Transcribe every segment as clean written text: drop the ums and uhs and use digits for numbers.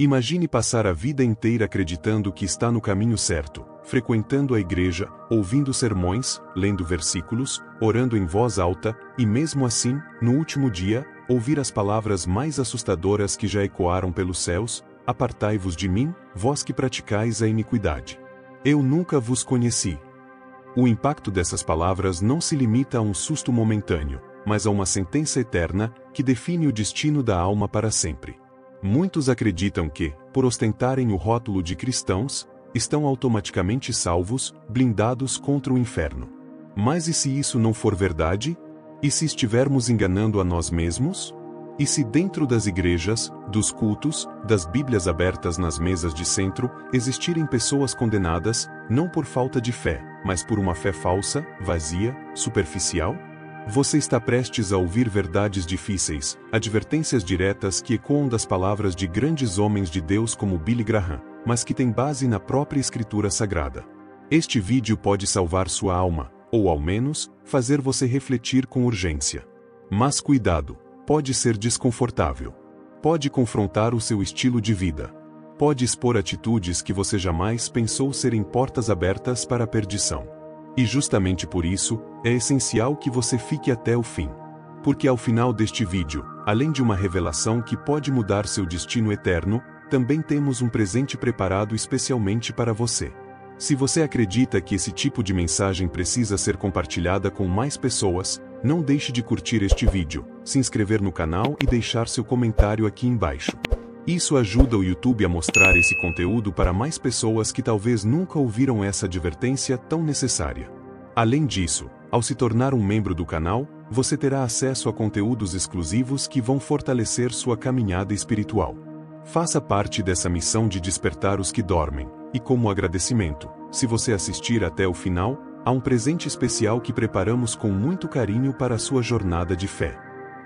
Imagine passar a vida inteira acreditando que está no caminho certo, frequentando a igreja, ouvindo sermões, lendo versículos, orando em voz alta, e mesmo assim, no último dia, ouvir as palavras mais assustadoras que já ecoaram pelos céus: apartai-vos de mim, vós que praticais a iniquidade. Eu nunca vos conheci. O impacto dessas palavras não se limita a um susto momentâneo, mas a uma sentença eterna, que define o destino da alma para sempre. Muitos acreditam que, por ostentarem o rótulo de cristãos, estão automaticamente salvos, blindados contra o inferno. Mas e se isso não for verdade? E se estivermos enganando a nós mesmos? E se dentro das igrejas, dos cultos, das Bíblias abertas nas mesas de centro, existirem pessoas condenadas, não por falta de fé, mas por uma fé falsa, vazia, superficial? Você está prestes a ouvir verdades difíceis, advertências diretas que ecoam das palavras de grandes homens de Deus como Billy Graham, mas que têm base na própria Escritura Sagrada. Este vídeo pode salvar sua alma, ou ao menos, fazer você refletir com urgência. Mas cuidado, pode ser desconfortável. Pode confrontar o seu estilo de vida. Pode expor atitudes que você jamais pensou serem portas abertas para a perdição. E justamente por isso, é essencial que você fique até o fim. Porque ao final deste vídeo, além de uma revelação que pode mudar seu destino eterno, também temos um presente preparado especialmente para você. Se você acredita que esse tipo de mensagem precisa ser compartilhada com mais pessoas, não deixe de curtir este vídeo, se inscrever no canal e deixar seu comentário aqui embaixo. Isso ajuda o YouTube a mostrar esse conteúdo para mais pessoas que talvez nunca ouviram essa advertência tão necessária. Além disso, ao se tornar um membro do canal, você terá acesso a conteúdos exclusivos que vão fortalecer sua caminhada espiritual. Faça parte dessa missão de despertar os que dormem, e como agradecimento, se você assistir até o final, há um presente especial que preparamos com muito carinho para a sua jornada de fé.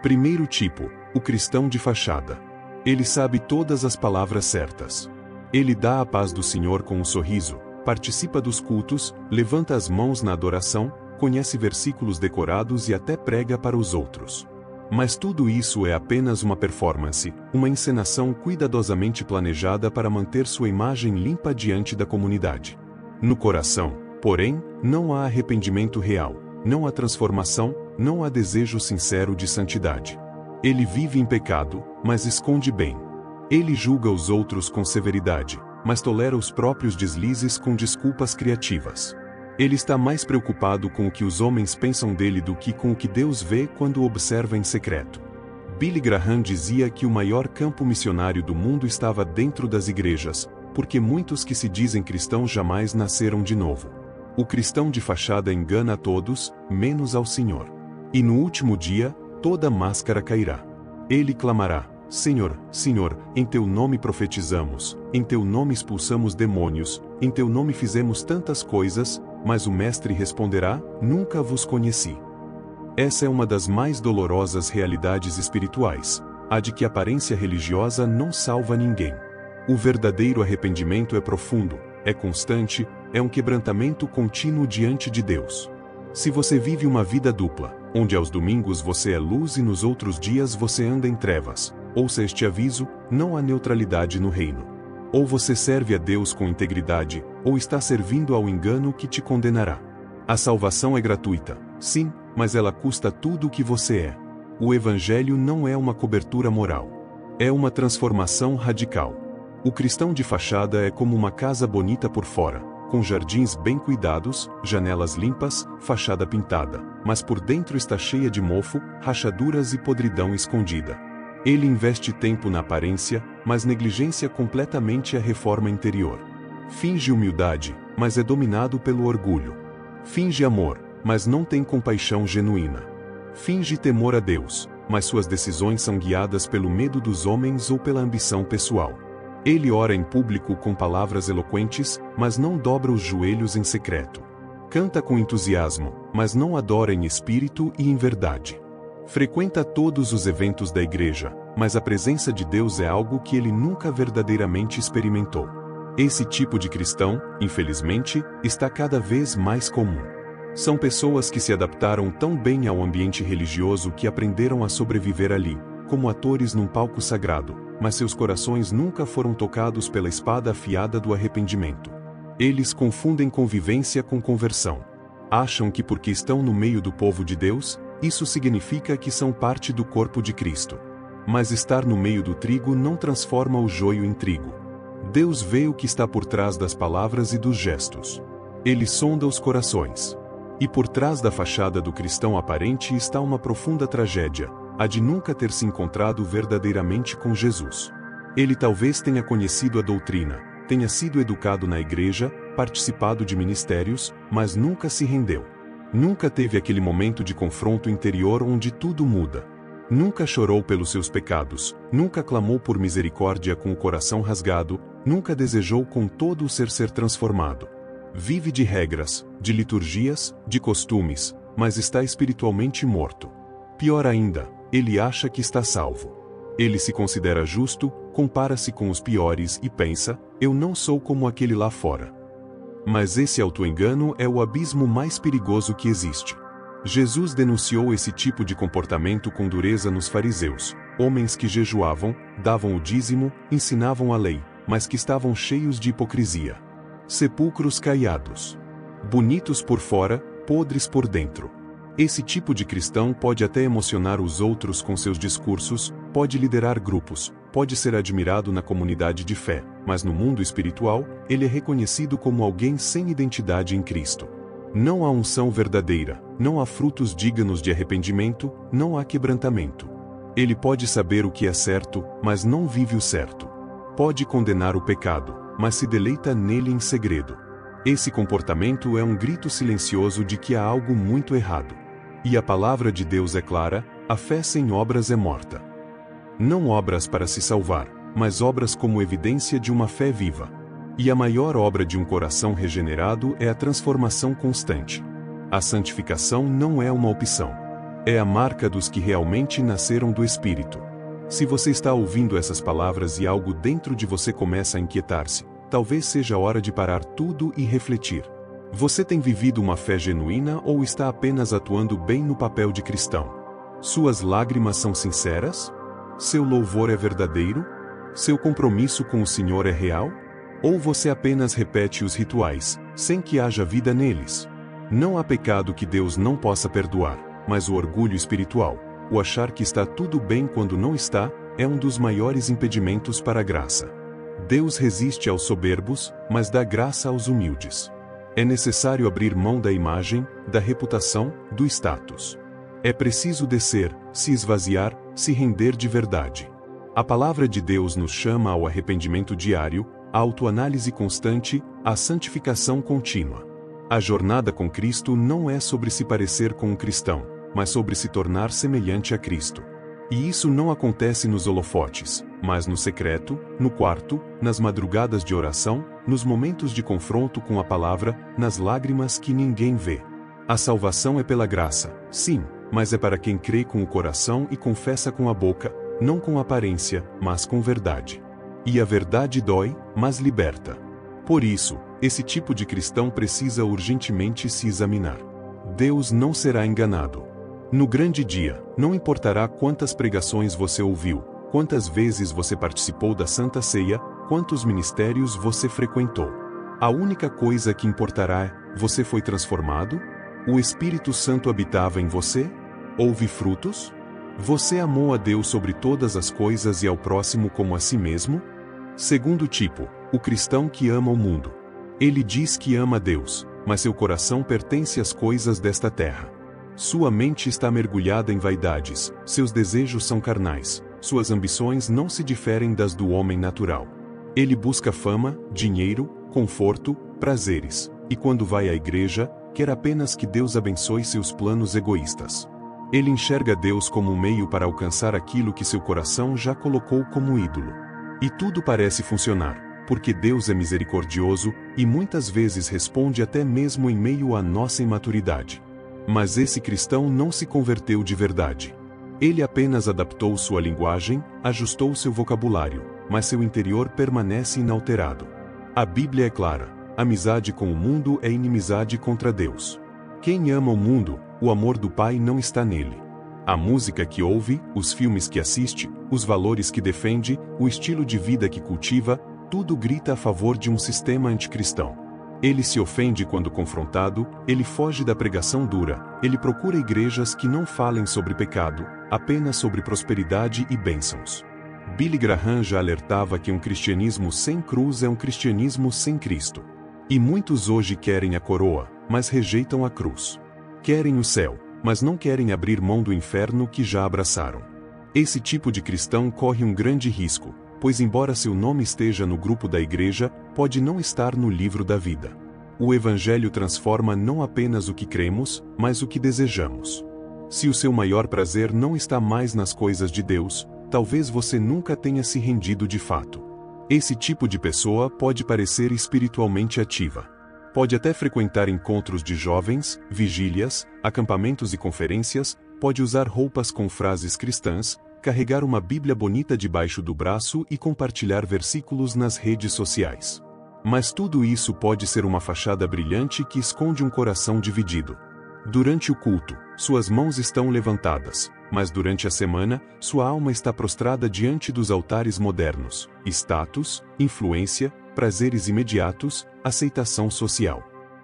Primeiro tipo, o cristão de fachada. Ele sabe todas as palavras certas. Ele dá a paz do Senhor com um sorriso, participa dos cultos, levanta as mãos na adoração, conhece versículos decorados e até prega para os outros. Mas tudo isso é apenas uma performance, uma encenação cuidadosamente planejada para manter sua imagem limpa diante da comunidade. No coração, porém, não há arrependimento real, não há transformação, não há desejo sincero de santidade. Ele vive em pecado, mas esconde bem. Ele julga os outros com severidade, mas tolera os próprios deslizes com desculpas criativas. Ele está mais preocupado com o que os homens pensam dele do que com o que Deus vê quando o observa em secreto. Billy Graham dizia que o maior campo missionário do mundo estava dentro das igrejas, porque muitos que se dizem cristãos jamais nasceram de novo. O cristão de fachada engana a todos, menos ao Senhor. E no último dia, toda máscara cairá. Ele clamará: Senhor, Senhor, em teu nome profetizamos, em teu nome expulsamos demônios, em teu nome fizemos tantas coisas, mas o Mestre responderá: nunca vos conheci. Essa é uma das mais dolorosas realidades espirituais, a de que a aparência religiosa não salva ninguém. O verdadeiro arrependimento é profundo, é constante, é um quebrantamento contínuo diante de Deus. Se você vive uma vida dupla, onde aos domingos você é luz e nos outros dias você anda em trevas, ouça este aviso: não há neutralidade no reino. Ou você serve a Deus com integridade, ou está servindo ao engano que te condenará. A salvação é gratuita, sim, mas ela custa tudo o que você é. O Evangelho não é uma cobertura moral. É uma transformação radical. O cristão de fachada é como uma casa bonita por fora, com jardins bem cuidados, janelas limpas, fachada pintada, mas por dentro está cheia de mofo, rachaduras e podridão escondida. Ele investe tempo na aparência, mas negligencia completamente a reforma interior. Finge humildade, mas é dominado pelo orgulho. Finge amor, mas não tem compaixão genuína. Finge temor a Deus, mas suas decisões são guiadas pelo medo dos homens ou pela ambição pessoal. Ele ora em público com palavras eloquentes, mas não dobra os joelhos em secreto. Canta com entusiasmo, mas não adora em espírito e em verdade. Frequenta todos os eventos da igreja, mas a presença de Deus é algo que ele nunca verdadeiramente experimentou. Esse tipo de cristão, infelizmente, está cada vez mais comum. São pessoas que se adaptaram tão bem ao ambiente religioso que aprenderam a sobreviver ali, como atores num palco sagrado, mas seus corações nunca foram tocados pela espada afiada do arrependimento. Eles confundem convivência com conversão. Acham que porque estão no meio do povo de Deus, isso significa que são parte do corpo de Cristo. Mas estar no meio do trigo não transforma o joio em trigo. Deus vê o que está por trás das palavras e dos gestos. Ele sonda os corações. E por trás da fachada do cristão aparente está uma profunda tragédia, a de nunca ter se encontrado verdadeiramente com Jesus. Ele talvez tenha conhecido a doutrina, tenha sido educado na igreja, participado de ministérios, mas nunca se rendeu. Nunca teve aquele momento de confronto interior onde tudo muda. Nunca chorou pelos seus pecados, nunca clamou por misericórdia com o coração rasgado, nunca desejou com todo o ser transformado. Vive de regras, de liturgias, de costumes, mas está espiritualmente morto. Pior ainda, ele acha que está salvo. Ele se considera justo, compara-se com os piores e pensa, eu não sou como aquele lá fora. Mas esse autoengano é o abismo mais perigoso que existe. Jesus denunciou esse tipo de comportamento com dureza nos fariseus, homens que jejuavam, davam o dízimo, ensinavam a lei, mas que estavam cheios de hipocrisia. Sepulcros caiados. Bonitos por fora, podres por dentro. Esse tipo de cristão pode até emocionar os outros com seus discursos, pode liderar grupos, pode ser admirado na comunidade de fé, mas no mundo espiritual, ele é reconhecido como alguém sem identidade em Cristo. Não há unção verdadeira, não há frutos dignos de arrependimento, não há quebrantamento. Ele pode saber o que é certo, mas não vive o certo. Pode condenar o pecado, mas se deleita nele em segredo. Esse comportamento é um grito silencioso de que há algo muito errado. E a palavra de Deus é clara, a fé sem obras é morta. Não obras para se salvar, mas obras como evidência de uma fé viva. E a maior obra de um coração regenerado é a transformação constante. A santificação não é uma opção. É a marca dos que realmente nasceram do Espírito. Se você está ouvindo essas palavras e algo dentro de você começa a inquietar-se, talvez seja a hora de parar tudo e refletir. Você tem vivido uma fé genuína ou está apenas atuando bem no papel de cristão? Suas lágrimas são sinceras? Seu louvor é verdadeiro? Seu compromisso com o Senhor é real? Ou você apenas repete os rituais, sem que haja vida neles? Não há pecado que Deus não possa perdoar, mas o orgulho espiritual, o achar que está tudo bem quando não está, é um dos maiores impedimentos para a graça. Deus resiste aos soberbos, mas dá graça aos humildes. É necessário abrir mão da imagem, da reputação, do status. É preciso descer, se esvaziar, se render de verdade. A palavra de Deus nos chama ao arrependimento diário, à autoanálise constante, à santificação contínua. A jornada com Cristo não é sobre se parecer com um cristão, mas sobre se tornar semelhante a Cristo. E isso não acontece nos holofotes, mas no secreto, no quarto, nas madrugadas de oração, nos momentos de confronto com a palavra, nas lágrimas que ninguém vê. A salvação é pela graça, sim, mas é para quem crê com o coração e confessa com a boca, não com aparência, mas com verdade. E a verdade dói, mas liberta. Por isso, esse tipo de cristão precisa urgentemente se examinar. Deus não será enganado. No grande dia, não importará quantas pregações você ouviu, quantas vezes você participou da Santa Ceia, quantos ministérios você frequentou. A única coisa que importará é, você foi transformado? O Espírito Santo habitava em você? Houve frutos? Você amou a Deus sobre todas as coisas e ao próximo como a si mesmo? Segundo tipo, o cristão que ama o mundo. Ele diz que ama a Deus, mas seu coração pertence às coisas desta terra. Sua mente está mergulhada em vaidades, seus desejos são carnais, suas ambições não se diferem das do homem natural. Ele busca fama, dinheiro, conforto, prazeres, e quando vai à igreja, quer apenas que Deus abençoe seus planos egoístas. Ele enxerga Deus como um meio para alcançar aquilo que seu coração já colocou como ídolo. E tudo parece funcionar, porque Deus é misericordioso, e muitas vezes responde até mesmo em meio à nossa imaturidade. Mas esse cristão não se converteu de verdade. Ele apenas adaptou sua linguagem, ajustou seu vocabulário, mas seu interior permanece inalterado. A Bíblia é clara: amizade com o mundo é inimizade contra Deus. Quem ama o mundo, o amor do Pai não está nele. A música que ouve, os filmes que assiste, os valores que defende, o estilo de vida que cultiva, tudo grita a favor de um sistema anticristão. Ele se ofende quando confrontado, ele foge da pregação dura, ele procura igrejas que não falem sobre pecado, apenas sobre prosperidade e bênçãos. Billy Graham já alertava que um cristianismo sem cruz é um cristianismo sem Cristo. E muitos hoje querem a coroa, mas rejeitam a cruz. Querem o céu, mas não querem abrir mão do inferno que já abraçaram. Esse tipo de cristão corre um grande risco, pois embora seu nome esteja no grupo da igreja, pode não estar no livro da vida. O Evangelho transforma não apenas o que cremos, mas o que desejamos. Se o seu maior prazer não está mais nas coisas de Deus, talvez você nunca tenha se rendido de fato. Esse tipo de pessoa pode parecer espiritualmente ativa. Pode até frequentar encontros de jovens, vigílias, acampamentos e conferências, pode usar roupas com frases cristãs, carregar uma Bíblia bonita debaixo do braço e compartilhar versículos nas redes sociais. Mas tudo isso pode ser uma fachada brilhante que esconde um coração dividido. Durante o culto, suas mãos estão levantadas, mas durante a semana, sua alma está prostrada diante dos altares modernos, status, influência, prazeres imediatos, aceitação social.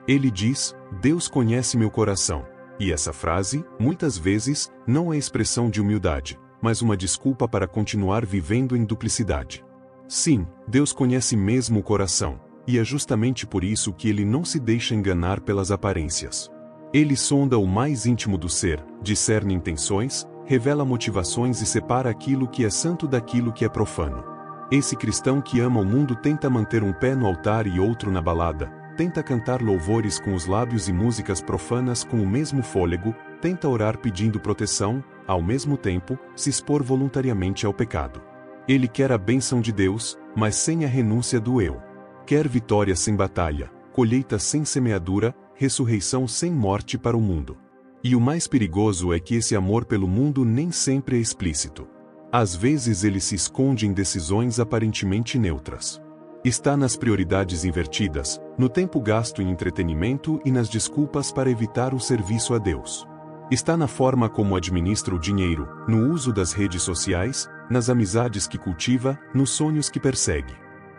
Ele diz: Deus conhece meu coração. E essa frase, muitas vezes, não é expressão de humildade, mas uma desculpa para continuar vivendo em duplicidade. Sim, Deus conhece mesmo o coração, e é justamente por isso que ele não se deixa enganar pelas aparências. Ele sonda o mais íntimo do ser, discerne intenções, revela motivações e separa aquilo que é santo daquilo que é profano. Esse cristão que ama o mundo tenta manter um pé no altar e outro na balada, tenta cantar louvores com os lábios e músicas profanas com o mesmo fôlego, tenta orar pedindo proteção, ao mesmo tempo, se expor voluntariamente ao pecado. Ele quer a bênção de Deus, mas sem a renúncia do eu. Quer vitória sem batalha, colheita sem semeadura, ressurreição sem morte para o mundo. E o mais perigoso é que esse amor pelo mundo nem sempre é explícito. Às vezes ele se esconde em decisões aparentemente neutras. Está nas prioridades invertidas, no tempo gasto em entretenimento e nas desculpas para evitar o serviço a Deus. Está na forma como administra o dinheiro, no uso das redes sociais, nas amizades que cultiva, nos sonhos que persegue.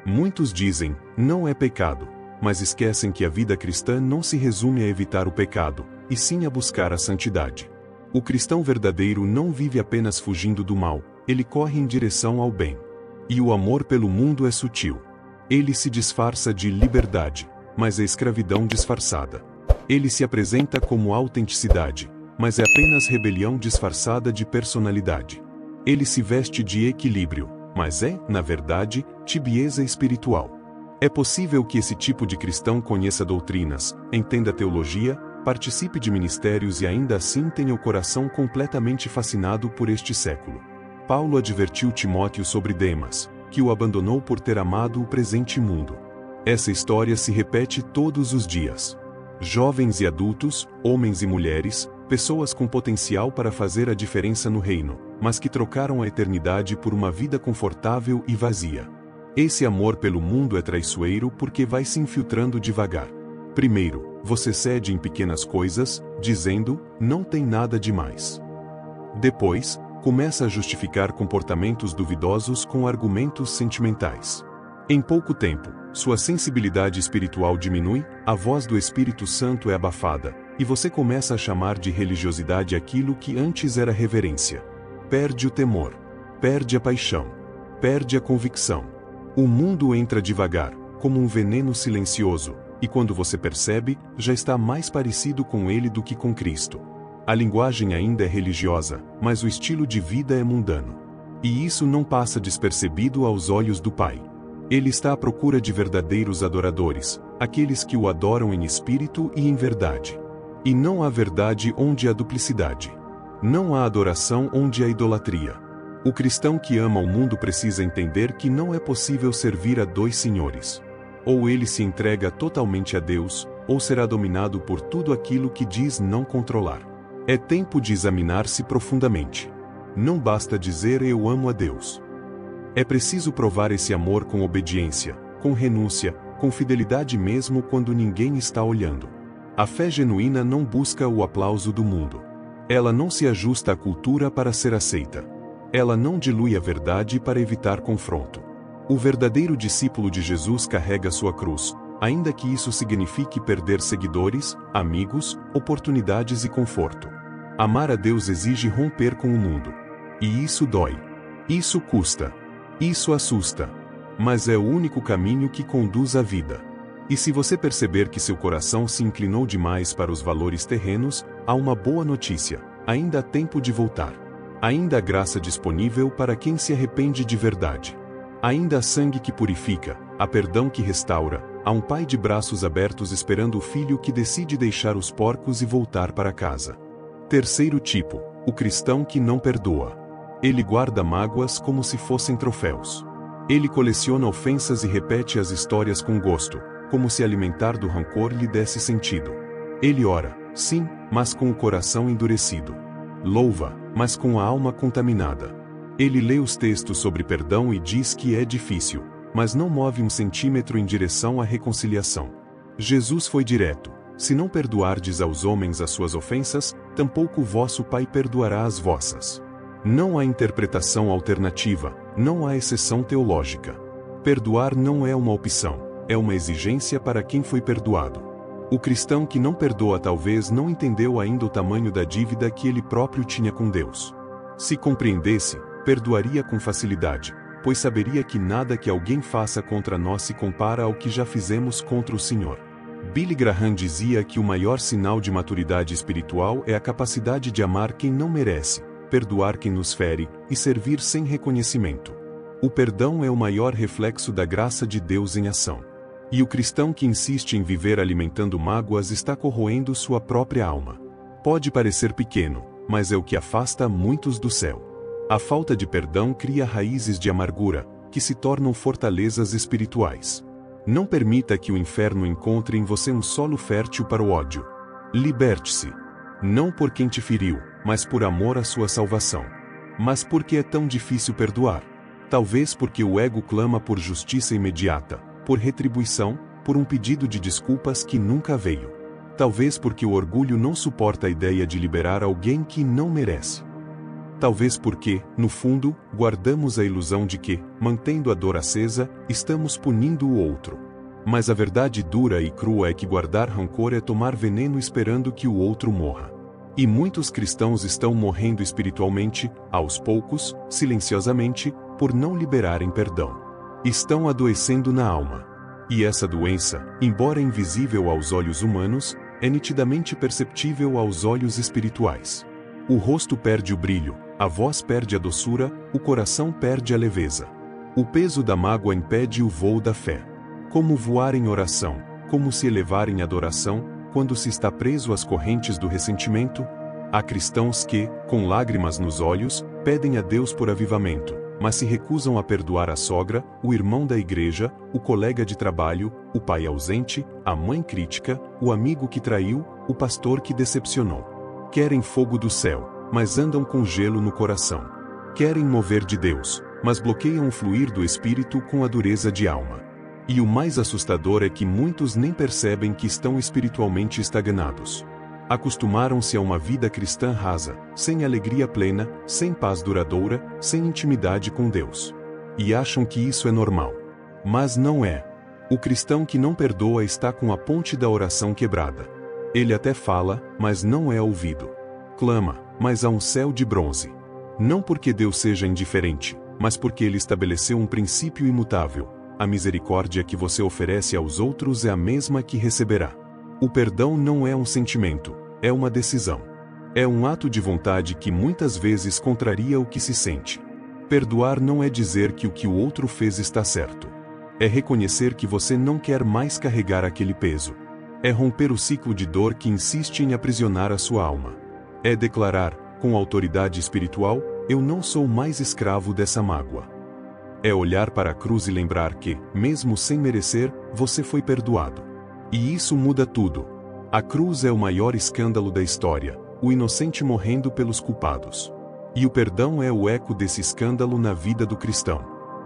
Muitos dizem, não é pecado, mas esquecem que a vida cristã não se resume a evitar o pecado, e sim a buscar a santidade. O cristão verdadeiro não vive apenas fugindo do mal, ele corre em direção ao bem. E o amor pelo mundo é sutil. Ele se disfarça de liberdade, mas é escravidão disfarçada. Ele se apresenta como autenticidade, mas é apenas rebelião disfarçada de personalidade. Ele se veste de equilíbrio, mas é, na verdade, tibieza espiritual. É possível que esse tipo de cristão conheça doutrinas, entenda teologia, participe de ministérios e ainda assim tenha o coração completamente fascinado por este século. Paulo advertiu Timóteo sobre Demas, que o abandonou por ter amado o presente mundo. Essa história se repete todos os dias. Jovens e adultos, homens e mulheres, pessoas com potencial para fazer a diferença no reino, mas que trocaram a eternidade por uma vida confortável e vazia. Esse amor pelo mundo é traiçoeiro porque vai se infiltrando devagar. Primeiro, você cede em pequenas coisas, dizendo, não tem nada demais. Depois, começa a justificar comportamentos duvidosos com argumentos sentimentais. Em pouco tempo, sua sensibilidade espiritual diminui, a voz do Espírito Santo é abafada, e você começa a chamar de religiosidade aquilo que antes era reverência. Perde o temor. Perde a paixão. Perde a convicção. O mundo entra devagar, como um veneno silencioso, e quando você percebe, já está mais parecido com ele do que com Cristo. A linguagem ainda é religiosa, mas o estilo de vida é mundano. E isso não passa despercebido aos olhos do Pai. Ele está à procura de verdadeiros adoradores, aqueles que o adoram em espírito e em verdade. E não há verdade onde há duplicidade. Não há adoração onde há idolatria. O cristão que ama o mundo precisa entender que não é possível servir a dois senhores. Ou ele se entrega totalmente a Deus, ou será dominado por tudo aquilo que diz não controlar. É tempo de examinar-se profundamente. Não basta dizer eu amo a Deus. É preciso provar esse amor com obediência, com renúncia, com fidelidade mesmo quando ninguém está olhando. A fé genuína não busca o aplauso do mundo. Ela não se ajusta à cultura para ser aceita. Ela não dilui a verdade para evitar confronto. O verdadeiro discípulo de Jesus carrega sua cruz, ainda que isso signifique perder seguidores, amigos, oportunidades e conforto. Amar a Deus exige romper com o mundo. E isso dói. Isso custa. Isso assusta. Mas é o único caminho que conduz à vida. E se você perceber que seu coração se inclinou demais para os valores terrenos, há uma boa notícia: ainda há tempo de voltar. Ainda há graça disponível para quem se arrepende de verdade. Ainda há sangue que purifica, há perdão que restaura, há um pai de braços abertos esperando o filho que decide deixar os porcos e voltar para casa. Terceiro tipo: o cristão que não perdoa. Ele guarda mágoas como se fossem troféus. Ele coleciona ofensas e repete as histórias com gosto, como se alimentar do rancor lhe desse sentido. Ele ora, sim, mas com o coração endurecido. Louva, mas com a alma contaminada. Ele lê os textos sobre perdão e diz que é difícil, mas não move 1 centímetro em direção à reconciliação. Jesus foi direto: se não perdoardes aos homens as suas ofensas, tampouco vosso Pai perdoará as vossas. Não há interpretação alternativa, não há exceção teológica. Perdoar não é uma opção, é uma exigência para quem foi perdoado. O cristão que não perdoa talvez não entendeu ainda o tamanho da dívida que ele próprio tinha com Deus. Se compreendesse, perdoaria com facilidade, pois saberia que nada que alguém faça contra nós se compara ao que já fizemos contra o Senhor. Billy Graham dizia que o maior sinal de maturidade espiritual é a capacidade de amar quem não merece, perdoar quem nos fere, e servir sem reconhecimento. O perdão é o maior reflexo da graça de Deus em ação. E o cristão que insiste em viver alimentando mágoas está corroendo sua própria alma. Pode parecer pequeno, mas é o que afasta muitos do céu. A falta de perdão cria raízes de amargura, que se tornam fortalezas espirituais. Não permita que o inferno encontre em você um solo fértil para o ódio. Liberte-se. Não por quem te feriu, mas por amor à sua salvação. Mas por que é tão difícil perdoar? Talvez porque o ego clama por justiça imediata, por retribuição, por um pedido de desculpas que nunca veio. Talvez porque o orgulho não suporta a ideia de liberar alguém que não merece. Talvez porque, no fundo, guardamos a ilusão de que, mantendo a dor acesa, estamos punindo o outro. Mas a verdade dura e crua é que guardar rancor é tomar veneno esperando que o outro morra. E muitos cristãos estão morrendo espiritualmente, aos poucos, silenciosamente, por não liberarem perdão. Estão adoecendo na alma. E essa doença, embora invisível aos olhos humanos, é nitidamente perceptível aos olhos espirituais. O rosto perde o brilho, a voz perde a doçura, o coração perde a leveza. O peso da mágoa impede o voo da fé. Como voar em oração, como se elevar em adoração, quando se está preso às correntes do ressentimento? Há cristãos que, com lágrimas nos olhos, pedem a Deus por avivamento, mas se recusam a perdoar a sogra, o irmão da igreja, o colega de trabalho, o pai ausente, a mãe crítica, o amigo que traiu, o pastor que decepcionou. Querem fogo do céu, mas andam com gelo no coração. Querem mover de Deus, mas bloqueiam o fluir do Espírito com a dureza de alma. E o mais assustador é que muitos nem percebem que estão espiritualmente estagnados. Acostumaram-se a uma vida cristã rasa, sem alegria plena, sem paz duradoura, sem intimidade com Deus. E acham que isso é normal. Mas não é. O cristão que não perdoa está com a ponte da oração quebrada. Ele até fala, mas não é ouvido. Clama, mas há um céu de bronze. Não porque Deus seja indiferente, mas porque Ele estabeleceu um princípio imutável. A misericórdia que você oferece aos outros é a mesma que receberá. O perdão não é um sentimento, é uma decisão. É um ato de vontade que muitas vezes contraria o que se sente. Perdoar não é dizer que o que o outro fez está certo. É reconhecer que você não quer mais carregar aquele peso. É romper o ciclo de dor que insiste em aprisionar a sua alma. É declarar, com autoridade espiritual, eu não sou mais escravo dessa mágoa. É olhar para a cruz e lembrar que, mesmo sem merecer, você foi perdoado. E isso muda tudo. A cruz é o maior escândalo da história, o inocente morrendo pelos culpados. E o perdão é o eco desse escândalo na vida do cristão.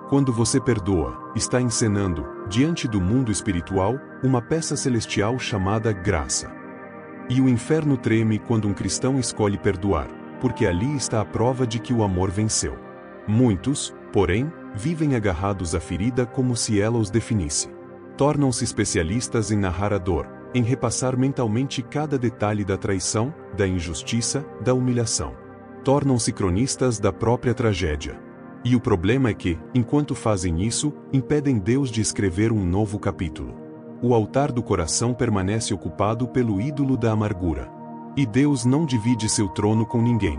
Quando você perdoa, está encenando, diante do mundo espiritual, uma peça celestial chamada graça. E o inferno treme quando um cristão escolhe perdoar, porque ali está a prova de que o amor venceu. Muitos, porém, vivem agarrados à ferida como se ela os definisse. Tornam-se especialistas em narrar a dor, em repassar mentalmente cada detalhe da traição, da injustiça, da humilhação. Tornam-se cronistas da própria tragédia. E o problema é que, enquanto fazem isso, impedem Deus de escrever um novo capítulo. O altar do coração permanece ocupado pelo ídolo da amargura. E Deus não divide seu trono com ninguém.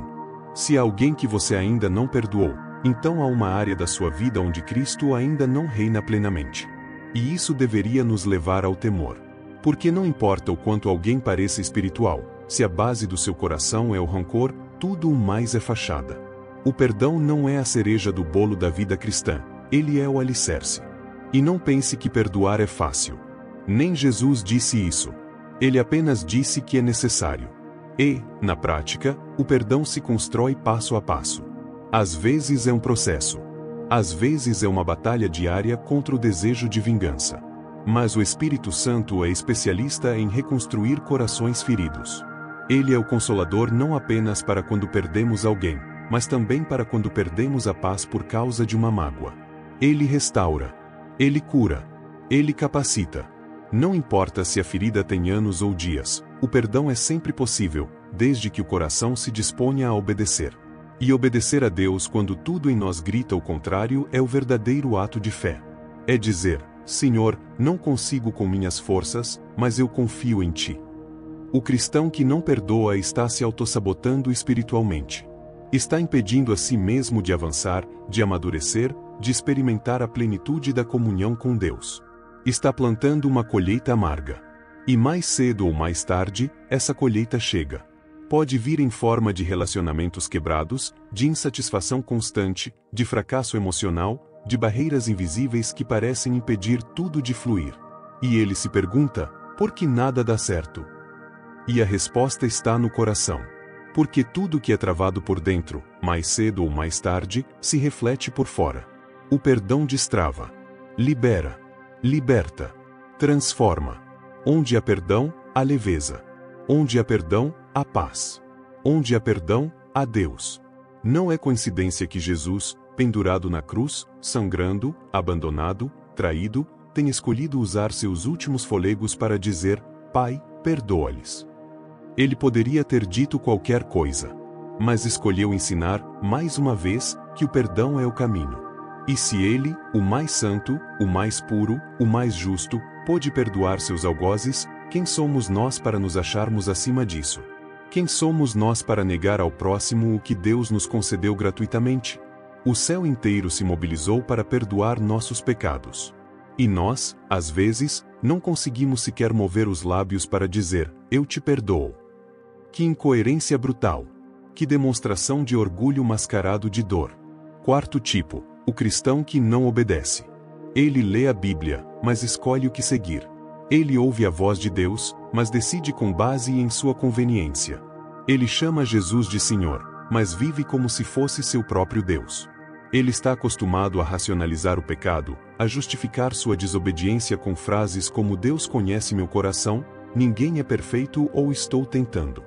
Se há alguém que você ainda não perdoou, então há uma área da sua vida onde Cristo ainda não reina plenamente. E isso deveria nos levar ao temor. Porque não importa o quanto alguém pareça espiritual, se a base do seu coração é o rancor, tudo o mais é fachada. O perdão não é a cereja do bolo da vida cristã, ele é o alicerce. E não pense que perdoar é fácil. Nem Jesus disse isso. Ele apenas disse que é necessário. E, na prática, o perdão se constrói passo a passo. Às vezes é um processo. Às vezes é uma batalha diária contra o desejo de vingança. Mas o Espírito Santo é especialista em reconstruir corações feridos. Ele é o Consolador não apenas para quando perdemos alguém, mas também para quando perdemos a paz por causa de uma mágoa. Ele restaura. Ele cura. Ele capacita. Não importa se a ferida tem anos ou dias, o perdão é sempre possível, desde que o coração se disponha a obedecer. E obedecer a Deus quando tudo em nós grita o contrário é o verdadeiro ato de fé. É dizer: Senhor, não consigo com minhas forças, mas eu confio em Ti. O cristão que não perdoa está se autossabotando espiritualmente. Está impedindo a si mesmo de avançar, de amadurecer, de experimentar a plenitude da comunhão com Deus. Está plantando uma colheita amarga. E mais cedo ou mais tarde, essa colheita chega. Pode vir em forma de relacionamentos quebrados, de insatisfação constante, de fracasso emocional, de barreiras invisíveis que parecem impedir tudo de fluir. E ele se pergunta: por que nada dá certo? E a resposta está no coração. Porque tudo que é travado por dentro, mais cedo ou mais tarde, se reflete por fora. O perdão destrava, libera, liberta, transforma. Onde há perdão, há leveza. Onde há perdão, há paz. Onde há perdão, há Deus. Não é coincidência que Jesus, pendurado na cruz, sangrando, abandonado, traído, tenha escolhido usar seus últimos fôlegos para dizer: Pai, perdoa-lhes. Ele poderia ter dito qualquer coisa, mas escolheu ensinar, mais uma vez, que o perdão é o caminho. E se ele, o mais santo, o mais puro, o mais justo, pôde perdoar seus algozes, quem somos nós para nos acharmos acima disso? Quem somos nós para negar ao próximo o que Deus nos concedeu gratuitamente? O céu inteiro se mobilizou para perdoar nossos pecados. E nós, às vezes, não conseguimos sequer mover os lábios para dizer: eu te perdoo. Que incoerência brutal! Que demonstração de orgulho mascarado de dor! Quarto tipo: o cristão que não obedece. Ele lê a Bíblia, mas escolhe o que seguir. Ele ouve a voz de Deus, mas decide com base em sua conveniência. Ele chama Jesus de Senhor, mas vive como se fosse seu próprio Deus. Ele está acostumado a racionalizar o pecado, a justificar sua desobediência com frases como: Deus conhece meu coração, ninguém é perfeito ou estou tentando.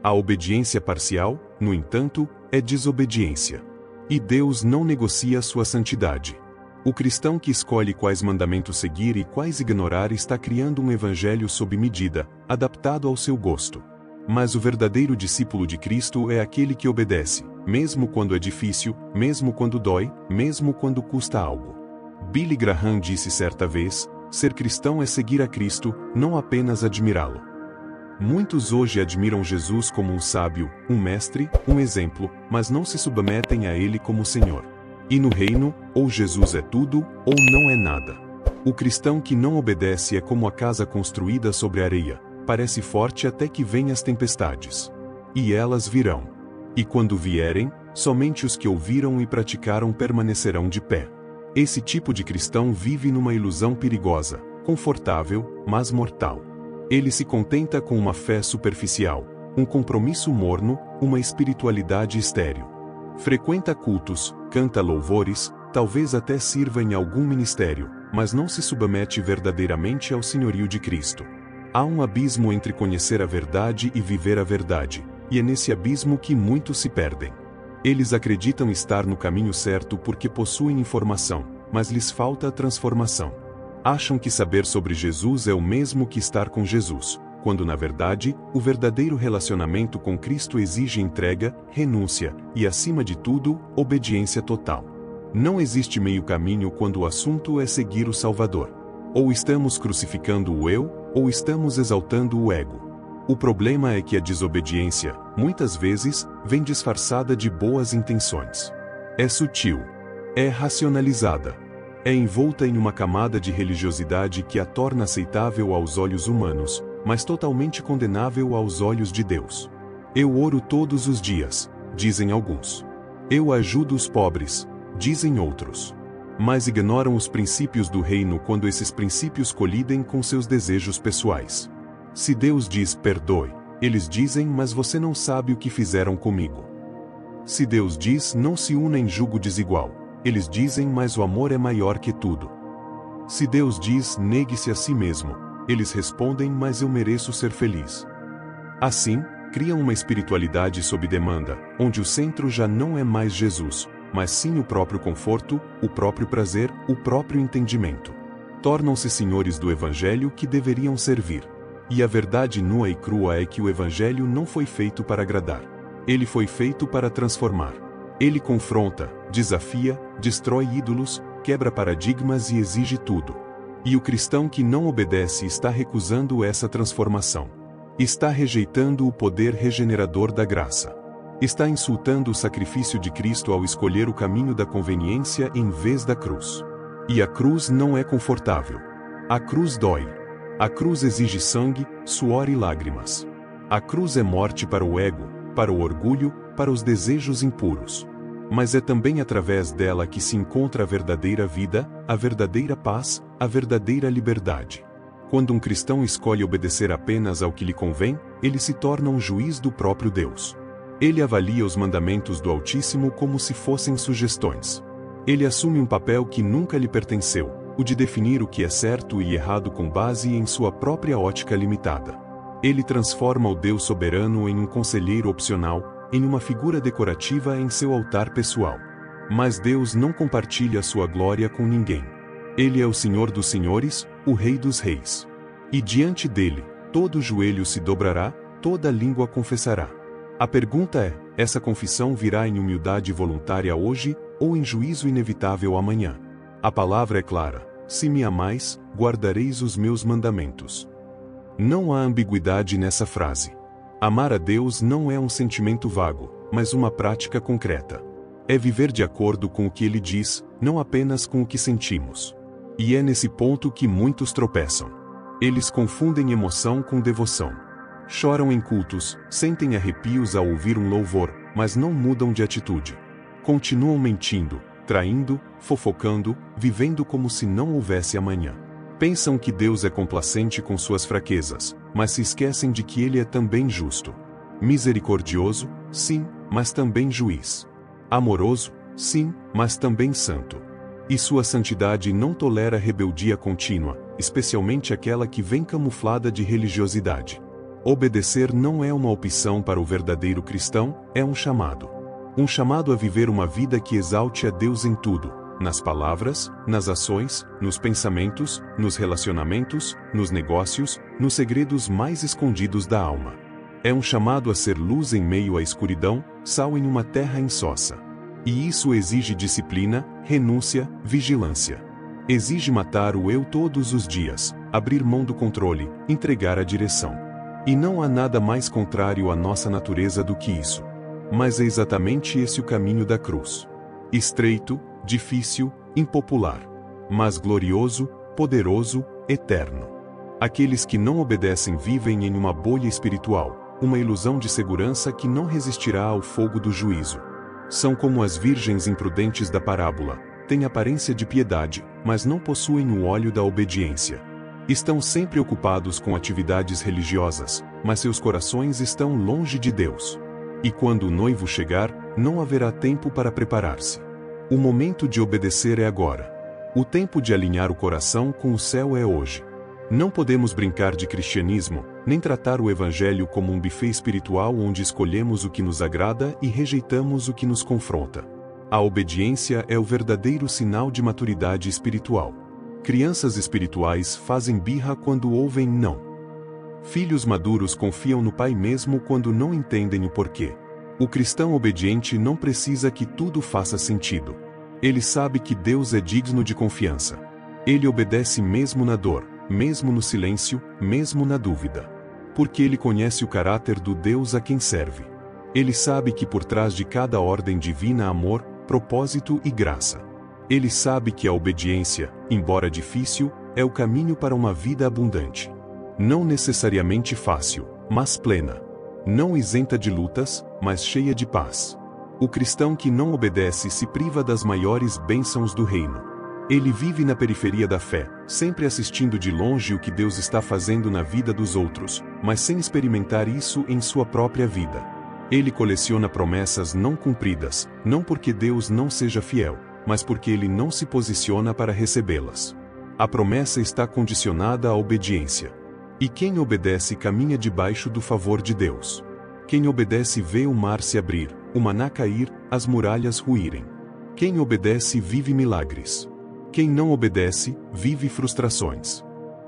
A obediência parcial, no entanto, é desobediência. E Deus não negocia sua santidade. O cristão que escolhe quais mandamentos seguir e quais ignorar está criando um evangelho sob medida, adaptado ao seu gosto. Mas o verdadeiro discípulo de Cristo é aquele que obedece, mesmo quando é difícil, mesmo quando dói, mesmo quando custa algo. Billy Graham disse certa vez: ser cristão é seguir a Cristo, não apenas admirá-lo. Muitos hoje admiram Jesus como um sábio, um mestre, um exemplo, mas não se submetem a ele como Senhor. E no reino, ou Jesus é tudo, ou não é nada. O cristão que não obedece é como a casa construída sobre areia, parece forte até que venham as tempestades. E elas virão. E quando vierem, somente os que ouviram e praticaram permanecerão de pé. Esse tipo de cristão vive numa ilusão perigosa, confortável, mas mortal. Ele se contenta com uma fé superficial, um compromisso morno, uma espiritualidade estéril. Frequenta cultos, canta louvores, talvez até sirva em algum ministério, mas não se submete verdadeiramente ao senhorio de Cristo. Há um abismo entre conhecer a verdade e viver a verdade, e é nesse abismo que muitos se perdem. Eles acreditam estar no caminho certo porque possuem informação, mas lhes falta a transformação. Acham que saber sobre Jesus é o mesmo que estar com Jesus, quando na verdade, o verdadeiro relacionamento com Cristo exige entrega, renúncia e, acima de tudo, obediência total. Não existe meio caminho quando o assunto é seguir o Salvador. Ou estamos crucificando o eu, ou estamos exaltando o ego. O problema é que a desobediência, muitas vezes, vem disfarçada de boas intenções. É sutil. É racionalizada. É envolta em uma camada de religiosidade que a torna aceitável aos olhos humanos, mas totalmente condenável aos olhos de Deus. Eu oro todos os dias, dizem alguns. Eu ajudo os pobres, dizem outros. Mas ignoram os princípios do reino quando esses princípios colidem com seus desejos pessoais. Se Deus diz perdoe, eles dizem mas você não sabe o que fizeram comigo. Se Deus diz não se una em jugo desigual, eles dizem mas o amor é maior que tudo. Se Deus diz negue-se a si mesmo, eles respondem mas eu mereço ser feliz. Assim, criam uma espiritualidade sob demanda, onde o centro já não é mais Jesus, mas sim o próprio conforto, o próprio prazer, o próprio entendimento. Tornam-se senhores do Evangelho que deveriam servir. E a verdade nua e crua é que o Evangelho não foi feito para agradar. Ele foi feito para transformar. Ele confronta, desafia, destrói ídolos, quebra paradigmas e exige tudo. E o cristão que não obedece está recusando essa transformação. Está rejeitando o poder regenerador da graça. Está insultando o sacrifício de Cristo ao escolher o caminho da conveniência em vez da cruz. E a cruz não é confortável. A cruz dói. A cruz exige sangue, suor e lágrimas. A cruz é morte para o ego, para o orgulho, para os desejos impuros. Mas é também através dela que se encontra a verdadeira vida, a verdadeira paz, a verdadeira liberdade. Quando um cristão escolhe obedecer apenas ao que lhe convém, ele se torna um juiz do próprio Deus. Ele avalia os mandamentos do Altíssimo como se fossem sugestões. Ele assume um papel que nunca lhe pertenceu, o de definir o que é certo e errado com base em sua própria ótica limitada. Ele transforma o Deus soberano em um conselheiro opcional, em uma figura decorativa em seu altar pessoal. Mas Deus não compartilha sua glória com ninguém. Ele é o Senhor dos senhores, o Rei dos reis. E diante dele, todo joelho se dobrará, toda língua confessará. A pergunta é, essa confissão virá em humildade voluntária hoje, ou em juízo inevitável amanhã? A palavra é clara, se me amais, guardareis os meus mandamentos. Não há ambiguidade nessa frase. Amar a Deus não é um sentimento vago, mas uma prática concreta. É viver de acordo com o que Ele diz, não apenas com o que sentimos. E é nesse ponto que muitos tropeçam. Eles confundem emoção com devoção. Choram em cultos, sentem arrepios ao ouvir um louvor, mas não mudam de atitude. Continuam mentindo, traindo, fofocando, vivendo como se não houvesse amanhã. Pensam que Deus é complacente com suas fraquezas, mas se esquecem de que Ele é também justo. Misericordioso, sim, mas também juiz. Amoroso, sim, mas também santo. E sua santidade não tolera rebeldia contínua, especialmente aquela que vem camuflada de religiosidade. Obedecer não é uma opção para o verdadeiro cristão, é um chamado. Um chamado a viver uma vida que exalte a Deus em tudo, nas palavras, nas ações, nos pensamentos, nos relacionamentos, nos negócios, nos segredos mais escondidos da alma. É um chamado a ser luz em meio à escuridão, sal em uma terra insossa. E isso exige disciplina, renúncia, vigilância. Exige matar o eu todos os dias, abrir mão do controle, entregar a direção. E não há nada mais contrário à nossa natureza do que isso. Mas é exatamente esse o caminho da cruz. Estreito, difícil, impopular. Mas glorioso, poderoso, eterno. Aqueles que não obedecem vivem em uma bolha espiritual, uma ilusão de segurança que não resistirá ao fogo do juízo. São como as virgens imprudentes da parábola, têm aparência de piedade, mas não possuem o óleo da obediência. Estão sempre ocupados com atividades religiosas, mas seus corações estão longe de Deus. E quando o noivo chegar, não haverá tempo para preparar-se. O momento de obedecer é agora. O tempo de alinhar o coração com o céu é hoje. Não podemos brincar de cristianismo, nem tratar o evangelho como um buffet espiritual onde escolhemos o que nos agrada e rejeitamos o que nos confronta. A obediência é o verdadeiro sinal de maturidade espiritual. Crianças espirituais fazem birra quando ouvem não. Filhos maduros confiam no pai mesmo quando não entendem o porquê. O cristão obediente não precisa que tudo faça sentido. Ele sabe que Deus é digno de confiança. Ele obedece mesmo na dor, mesmo no silêncio, mesmo na dúvida. Porque ele conhece o caráter do Deus a quem serve. Ele sabe que por trás de cada ordem divina há amor, propósito e graça. Ele sabe que a obediência, embora difícil, é o caminho para uma vida abundante. Não necessariamente fácil, mas plena. Não isenta de lutas, mas cheia de paz. O cristão que não obedece se priva das maiores bênçãos do reino. Ele vive na periferia da fé, sempre assistindo de longe o que Deus está fazendo na vida dos outros, mas sem experimentar isso em sua própria vida. Ele coleciona promessas não cumpridas, não porque Deus não seja fiel, mas porque ele não se posiciona para recebê-las. A promessa está condicionada à obediência. E quem obedece caminha debaixo do favor de Deus. Quem obedece vê o mar se abrir, o maná cair, as muralhas ruírem. Quem obedece vive milagres. Quem não obedece, vive frustrações.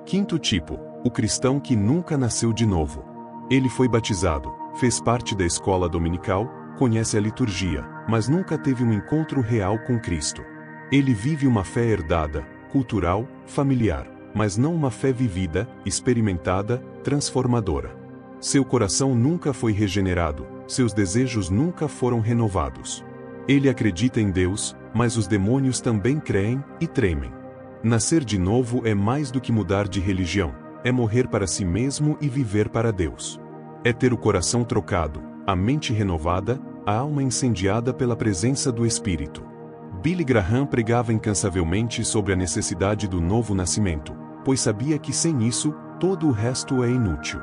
Quinto tipo, o cristão que nunca nasceu de novo. Ele foi batizado, fez parte da escola dominical, conhece a liturgia, mas nunca teve um encontro real com Cristo. Ele vive uma fé herdada, cultural, familiar, mas não uma fé vivida, experimentada, transformadora. Seu coração nunca foi regenerado, seus desejos nunca foram renovados. Ele acredita em Deus, mas os demônios também creem e tremem. Nascer de novo é mais do que mudar de religião, é morrer para si mesmo e viver para Deus. É ter o coração trocado, a mente renovada, a alma incendiada pela presença do Espírito. Billy Graham pregava incansavelmente sobre a necessidade do novo nascimento, pois sabia que sem isso, todo o resto é inútil.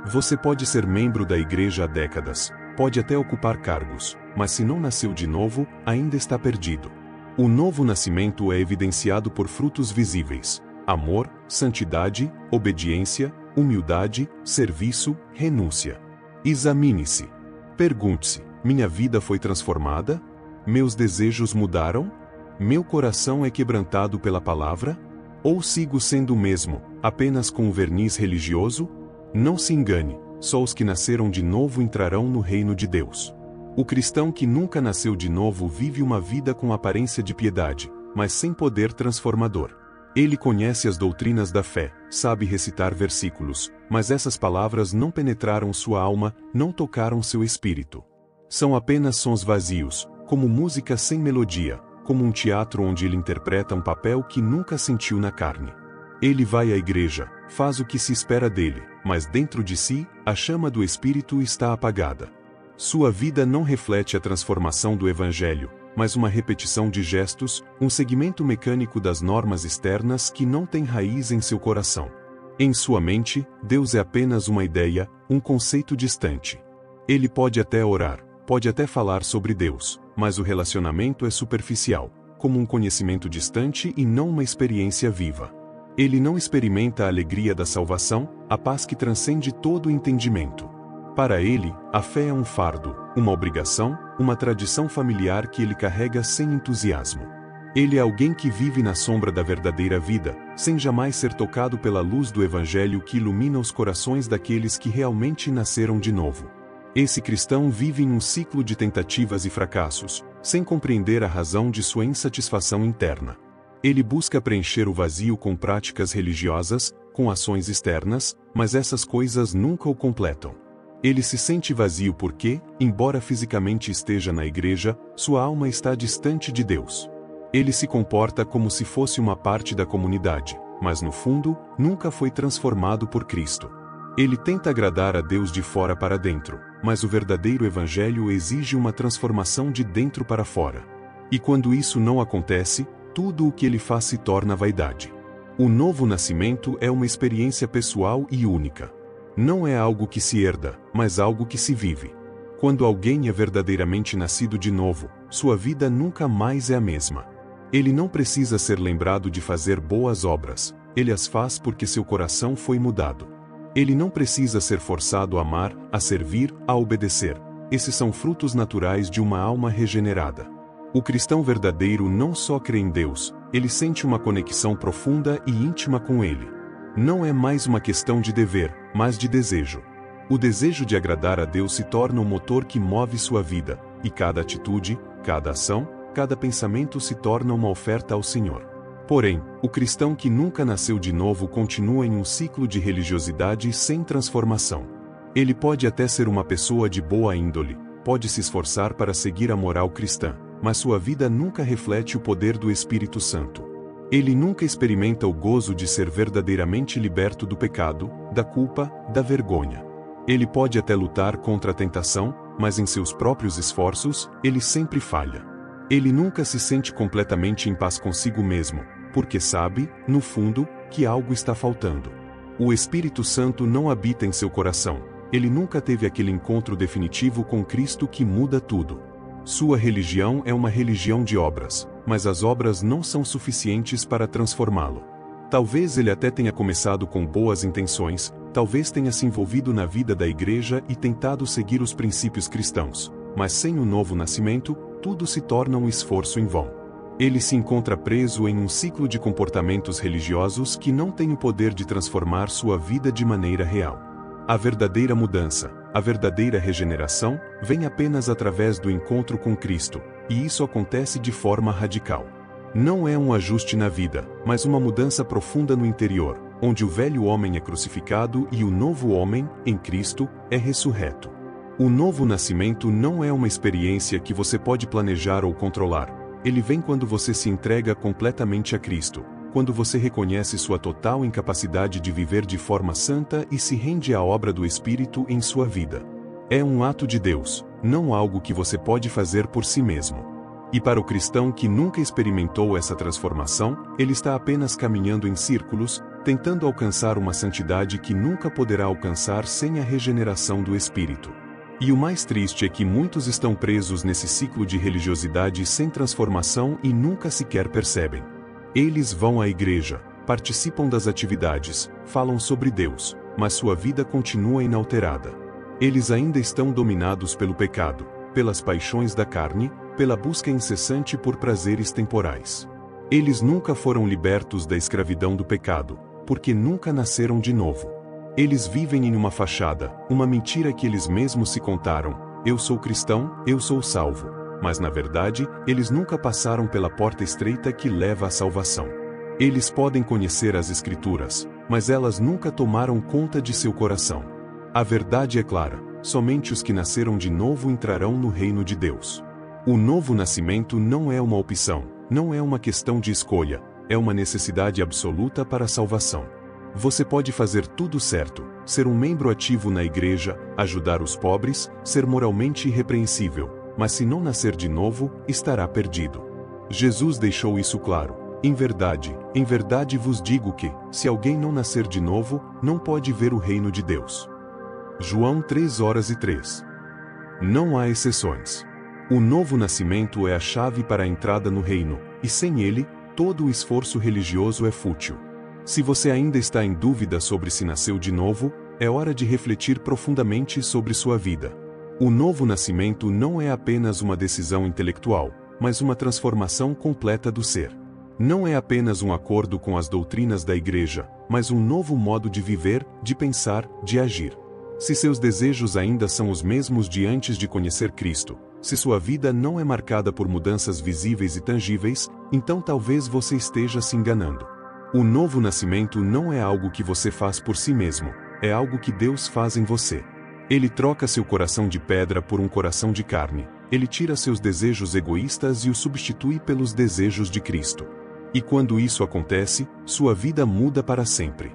Você pode ser membro da igreja há décadas, pode até ocupar cargos, mas se não nasceu de novo, ainda está perdido. O novo nascimento é evidenciado por frutos visíveis: amor, santidade, obediência, humildade, serviço, renúncia. Examine-se. Pergunte-se: minha vida foi transformada? Meus desejos mudaram? Meu coração é quebrantado pela palavra? Ou sigo sendo o mesmo, apenas com um verniz religioso? Não se engane, só os que nasceram de novo entrarão no reino de Deus. O cristão que nunca nasceu de novo vive uma vida com aparência de piedade, mas sem poder transformador. Ele conhece as doutrinas da fé, sabe recitar versículos, mas essas palavras não penetraram sua alma, não tocaram seu espírito. São apenas sons vazios, como música sem melodia, como um teatro onde ele interpreta um papel que nunca sentiu na carne. Ele vai à igreja, faz o que se espera dele, mas dentro de si, a chama do Espírito está apagada. Sua vida não reflete a transformação do Evangelho, mas uma repetição de gestos, um segmento mecânico das normas externas que não tem raiz em seu coração. Em sua mente, Deus é apenas uma ideia, um conceito distante. Ele pode até orar, pode até falar sobre Deus, mas o relacionamento é superficial, como um conhecimento distante e não uma experiência viva. Ele não experimenta a alegria da salvação, a paz que transcende todo o entendimento. Para ele, a fé é um fardo, uma obrigação, uma tradição familiar que ele carrega sem entusiasmo. Ele é alguém que vive na sombra da verdadeira vida, sem jamais ser tocado pela luz do Evangelho que ilumina os corações daqueles que realmente nasceram de novo. Esse cristão vive em um ciclo de tentativas e fracassos, sem compreender a razão de sua insatisfação interna. Ele busca preencher o vazio com práticas religiosas, com ações externas, mas essas coisas nunca o completam. Ele se sente vazio porque, embora fisicamente esteja na igreja, sua alma está distante de Deus. Ele se comporta como se fosse uma parte da comunidade, mas no fundo, nunca foi transformado por Cristo. Ele tenta agradar a Deus de fora para dentro, mas o verdadeiro evangelho exige uma transformação de dentro para fora. E quando isso não acontece, tudo o que ele faz se torna vaidade. O novo nascimento é uma experiência pessoal e única. Não é algo que se herda, mas algo que se vive. Quando alguém é verdadeiramente nascido de novo, sua vida nunca mais é a mesma. Ele não precisa ser lembrado de fazer boas obras, ele as faz porque seu coração foi mudado. Ele não precisa ser forçado a amar, a servir, a obedecer. Esses são frutos naturais de uma alma regenerada. O cristão verdadeiro não só crê em Deus, ele sente uma conexão profunda e íntima com Ele. Não é mais uma questão de dever, mas de desejo. O desejo de agradar a Deus se torna um motor que move sua vida, e cada atitude, cada ação, cada pensamento se torna uma oferta ao Senhor. Porém, o cristão que nunca nasceu de novo continua em um ciclo de religiosidade sem transformação. Ele pode até ser uma pessoa de boa índole, pode se esforçar para seguir a moral cristã, mas sua vida nunca reflete o poder do Espírito Santo. Ele nunca experimenta o gozo de ser verdadeiramente liberto do pecado, da culpa, da vergonha. Ele pode até lutar contra a tentação, mas em seus próprios esforços, ele sempre falha. Ele nunca se sente completamente em paz consigo mesmo, porque sabe, no fundo, que algo está faltando. O Espírito Santo não habita em seu coração. Ele nunca teve aquele encontro definitivo com Cristo que muda tudo. Sua religião é uma religião de obras, mas as obras não são suficientes para transformá-lo. Talvez ele até tenha começado com boas intenções, talvez tenha se envolvido na vida da igreja e tentado seguir os princípios cristãos, mas sem o novo nascimento, tudo se torna um esforço em vão. Ele se encontra preso em um ciclo de comportamentos religiosos que não tem o poder de transformar sua vida de maneira real. A verdadeira mudança, a verdadeira regeneração, vem apenas através do encontro com Cristo, e isso acontece de forma radical. Não é um ajuste na vida, mas uma mudança profunda no interior, onde o velho homem é crucificado e o novo homem, em Cristo, é ressurreto. O novo nascimento não é uma experiência que você pode planejar ou controlar. Ele vem quando você se entrega completamente a Cristo, quando você reconhece sua total incapacidade de viver de forma santa e se rende à obra do Espírito em sua vida. É um ato de Deus, não algo que você pode fazer por si mesmo. E para o cristão que nunca experimentou essa transformação, ele está apenas caminhando em círculos, tentando alcançar uma santidade que nunca poderá alcançar sem a regeneração do Espírito. E o mais triste é que muitos estão presos nesse ciclo de religiosidade sem transformação e nunca sequer percebem. Eles vão à igreja, participam das atividades, falam sobre Deus, mas sua vida continua inalterada. Eles ainda estão dominados pelo pecado, pelas paixões da carne, pela busca incessante por prazeres temporais. Eles nunca foram libertos da escravidão do pecado, porque nunca nasceram de novo. Eles vivem em uma fachada, uma mentira que eles mesmos se contaram: eu sou cristão, eu sou salvo. Mas na verdade, eles nunca passaram pela porta estreita que leva à salvação. Eles podem conhecer as Escrituras, mas elas nunca tomaram conta de seu coração. A verdade é clara: somente os que nasceram de novo entrarão no reino de Deus. O novo nascimento não é uma opção, não é uma questão de escolha, é uma necessidade absoluta para a salvação. Você pode fazer tudo certo, ser um membro ativo na igreja, ajudar os pobres, ser moralmente irrepreensível, mas se não nascer de novo, estará perdido. Jesus deixou isso claro: em verdade vos digo que, se alguém não nascer de novo, não pode ver o reino de Deus. João 3:3. Não há exceções. O novo nascimento é a chave para a entrada no reino, e sem ele, todo o esforço religioso é fútil. Se você ainda está em dúvida sobre se nasceu de novo, é hora de refletir profundamente sobre sua vida. O novo nascimento não é apenas uma decisão intelectual, mas uma transformação completa do ser. Não é apenas um acordo com as doutrinas da igreja, mas um novo modo de viver, de pensar, de agir. Se seus desejos ainda são os mesmos de antes de conhecer Cristo, se sua vida não é marcada por mudanças visíveis e tangíveis, então talvez você esteja se enganando. O novo nascimento não é algo que você faz por si mesmo, é algo que Deus faz em você. Ele troca seu coração de pedra por um coração de carne, ele tira seus desejos egoístas e os substitui pelos desejos de Cristo. E quando isso acontece, sua vida muda para sempre.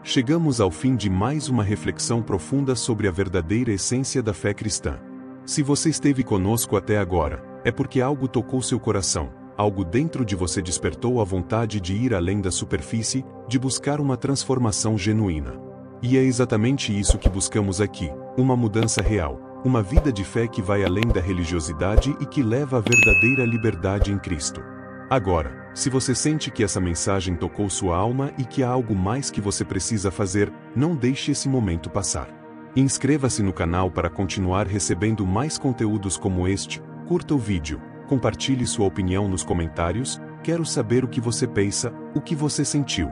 Chegamos ao fim de mais uma reflexão profunda sobre a verdadeira essência da fé cristã. Se você esteve conosco até agora, é porque algo tocou seu coração, algo dentro de você despertou a vontade de ir além da superfície, de buscar uma transformação genuína. E é exatamente isso que buscamos aqui, uma mudança real, uma vida de fé que vai além da religiosidade e que leva à verdadeira liberdade em Cristo. Agora, Se você sente que essa mensagem tocou sua alma e que há algo mais que você precisa fazer, não deixe esse momento passar. Inscreva-se no canal para continuar recebendo mais conteúdos como este, curta o vídeo, compartilhe sua opinião nos comentários, quero saber o que você pensa, o que você sentiu.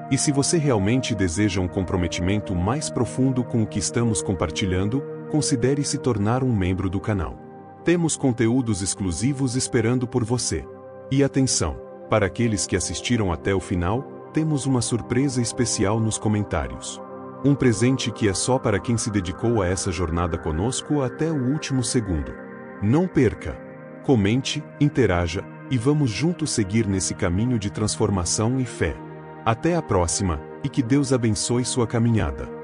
E se você realmente deseja um comprometimento mais profundo com o que estamos compartilhando, considere se tornar um membro do canal. Temos conteúdos exclusivos esperando por você. E atenção, para aqueles que assistiram até o final, temos uma surpresa especial nos comentários. Um presente que é só para quem se dedicou a essa jornada conosco até o último segundo. Não perca! Comente, interaja, e vamos juntos seguir nesse caminho de transformação e fé. Até a próxima, e que Deus abençoe sua caminhada.